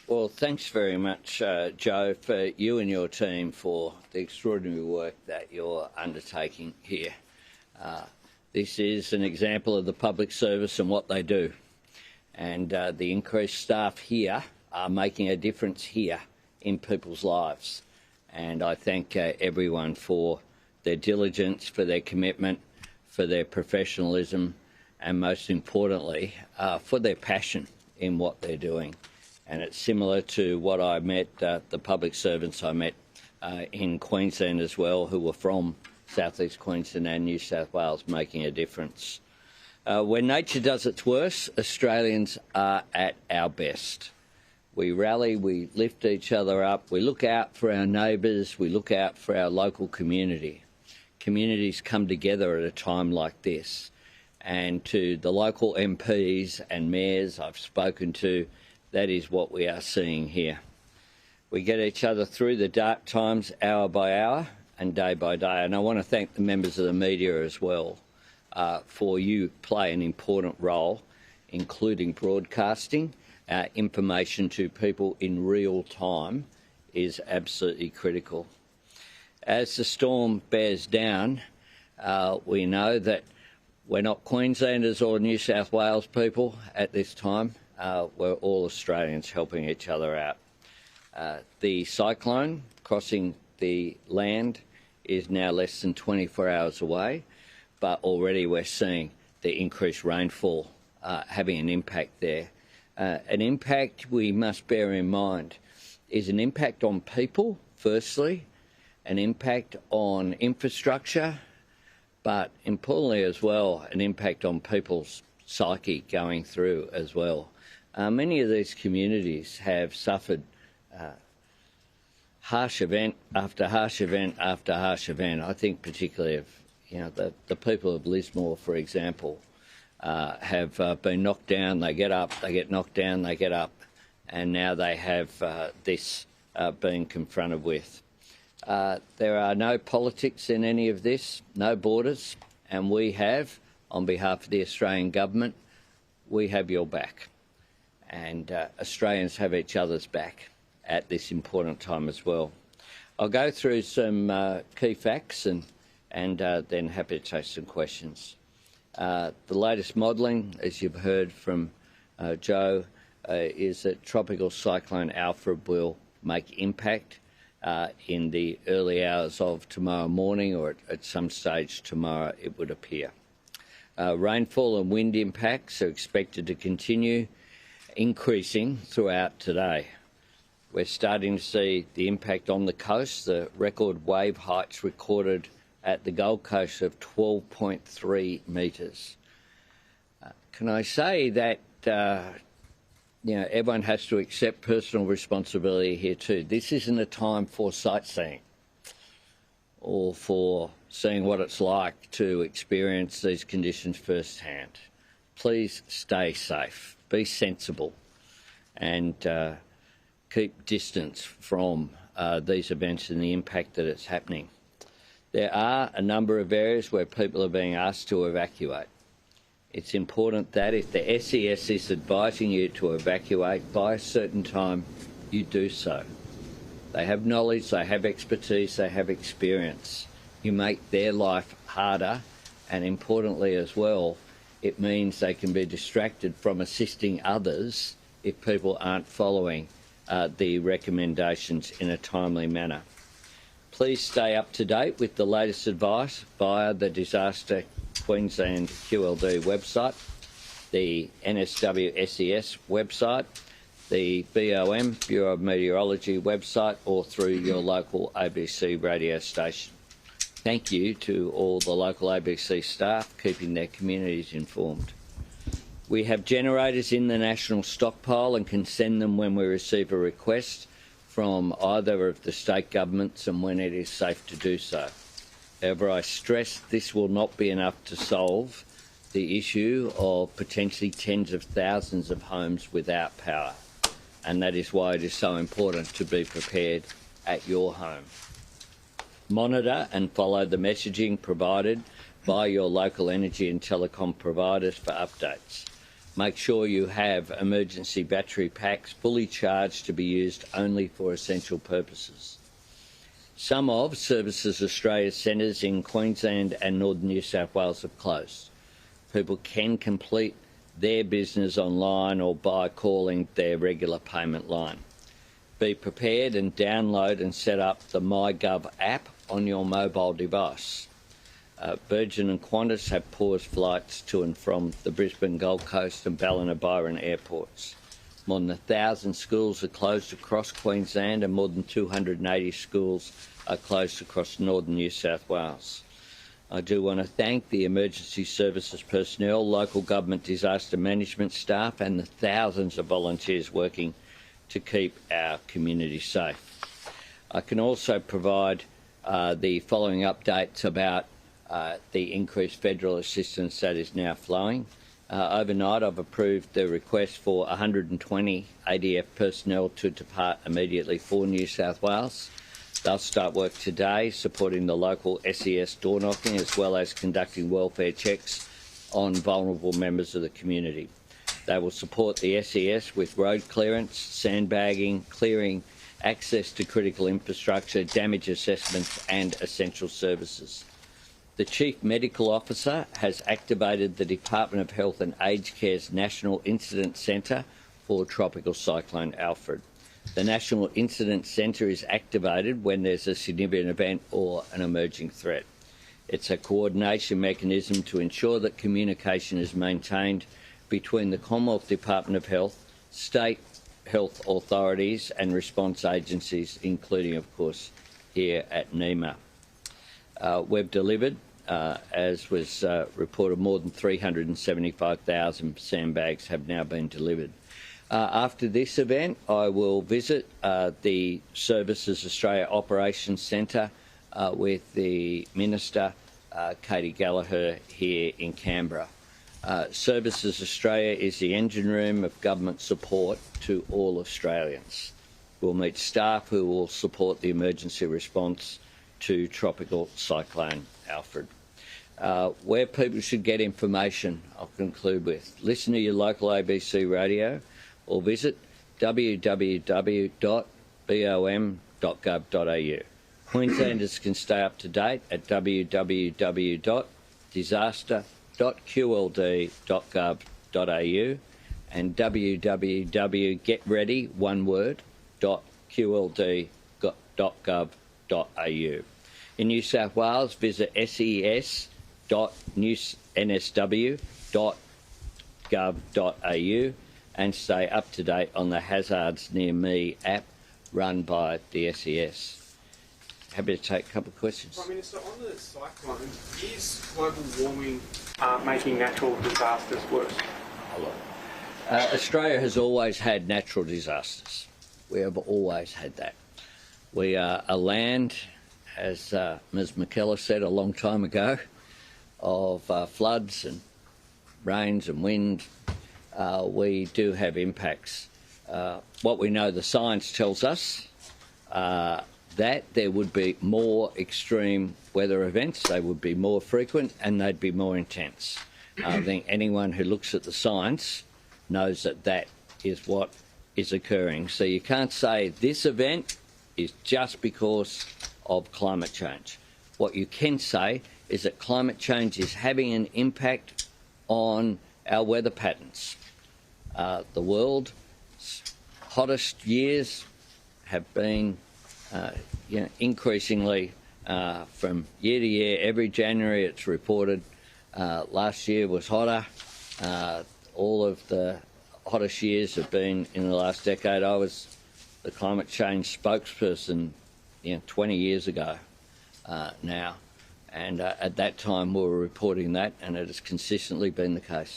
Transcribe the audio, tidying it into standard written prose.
Well, thanks very much, Joe, for you and your team for the extraordinary work that you're undertaking here. This is an example of the public service and what they do. And the increased staff here are making a difference here in people's lives. And I thank everyone for their diligence, for their commitment, for their professionalism, and most importantly, for their passion in what they're doing. And it's similar to what I met, the public servants I met in Queensland as well, who were from South East Queensland and New South Wales, making a difference. When nature does its worst, Australians are at our best. We rally, we lift each other up, we look out for our neighbours, we look out for our local community. Communities come together at a time like this. And to the local MPs and mayors I've spoken to, that is what we are seeing here. We get each other through the dark times hour by hour and day by day. And I want to thank the members of the media as well, for you play an important role, including broadcasting. Information to people in real time is absolutely critical. As the storm bears down, we know that we're not Queenslanders or New South Wales people at this time. We're all Australians helping each other out. The cyclone crossing the land is now less than 24 hours away, but already we're seeing the increased rainfall having an impact there. An impact we must bear in mind is an impact on people, firstly, an impact on infrastructure, but importantly as well, an impact on people's psyche going through as well. Many of these communities have suffered harsh event after harsh event after harsh event. I think particularly of the people of Lismore, for example, have been knocked down, they get up, they get knocked down, they get up, and now they have this being confronted with. There are no politics in any of this, no borders, and we have, on behalf of the Australian government, we have your back. And Australians have each other's back at this important time as well. I'll go through some key facts and then happy to take some questions. The latest modelling, as you've heard from Joe, is that Tropical Cyclone Alfred will make impact in the early hours of tomorrow morning, or at some stage tomorrow it would appear. Rainfall and wind impacts are expected to continue increasing throughout today. We're starting to see the impact on the coast, the record wave heights recorded at the Gold Coast of 12.3 metres. Can I say that everyone has to accept personal responsibility here too. This isn't a time for sightseeing or for seeing what it's like to experience these conditions firsthand. Please stay safe. Be sensible and keep distance from these events and the impact that it's happening. There are a number of areas where people are being asked to evacuate. It's important that if the SES is advising you to evacuate by a certain time, you do so. They have knowledge, they have expertise, they have experience. You make their life harder, and importantly as well, it means they can be distracted from assisting others if people aren't following the recommendations in a timely manner. Please stay up to date with the latest advice via the Disaster Queensland QLD website, the NSW SES website, the BOM, Bureau of Meteorology website, or through your local ABC radio station. Thank you to all the local ABC staff keeping their communities informed. We have generators in the national stockpile and can send them when we receive a request from either of the state governments and when it is safe to do so. However, I stress this will not be enough to solve the issue of potentially tens of thousands of homes without power, and that is why it is so important to be prepared at your home. Monitor and follow the messaging provided by your local energy and telecom providers for updates. make sure you have emergency battery packs fully charged to be used only for essential purposes. Some of Services Australia's centres in Queensland and Northern New South Wales have closed. People can complete their business online or by calling their regular payment line. Be prepared and download and set up the MyGov app on your mobile device. Virgin and Qantas have paused flights to and from the Brisbane, Gold Coast and Ballina Byron airports. More than 1,000 schools are closed across Queensland and more than 280 schools are closed across northern New South Wales. I do want to thank the emergency services personnel, local government disaster management staff and the thousands of volunteers working to keep our community safe. I can also provide the following updates about the increased federal assistance that is now flowing. Overnight, I've approved the request for 120 ADF personnel to depart immediately for New South Wales. They'll start work today, supporting the local SES door knocking as well as conducting welfare checks on vulnerable members of the community. They will support the SES with road clearance, sandbagging, clearing, access to critical infrastructure, damage assessments and essential services. The Chief Medical Officer has activated the Department of Health and Aged Care's National Incident Centre for Tropical Cyclone Alfred. The National Incident Centre is activated when there's a significant event or an emerging threat. It's a coordination mechanism to ensure that communication is maintained between the Commonwealth Department of Health, state health authorities and response agencies, including, of course, here at NEMA. We've delivered, as was reported, more than 375,000 sandbags have now been delivered. After this event, I will visit the Services Australia Operations Centre with the Minister, Katie Gallagher, here in Canberra. Services Australia is the engine room of government support to all Australians. We'll meet staff who will support the emergency response to Tropical Cyclone Alfred. Where people should get information, I'll conclude with. Listen to your local ABC radio or visit www.bom.gov.au. Queenslanders can stay up to date at www.disaster.qld.gov.au and www.getready.qld.gov.au. In New South Wales, visit ses.nsw.gov.au and stay up to date on the Hazards Near Me app run by the SES. Happy to take a couple of questions. Prime Minister, on the cyclone, is global warming making natural disasters worse? Australia has always had natural disasters. We have always had that. We are a land, as Ms McKellar said a long time ago, of floods and rains and wind. We do have impacts. What we know, the science tells us that there would be more extreme weather events, they would be more frequent and they'd be more intense. I think anyone who looks at the science knows that that is what is occurring. So you can't say this event is just because of climate change. What you can say is that climate change is having an impact on our weather patterns. The world's hottest years have been increasingly from year to year. Every January it's reported. Last year was hotter. All of the hottest years have been in the last decade. I was the climate change spokesperson 20 years ago now, and at that time we were reporting that, and it has consistently been the case.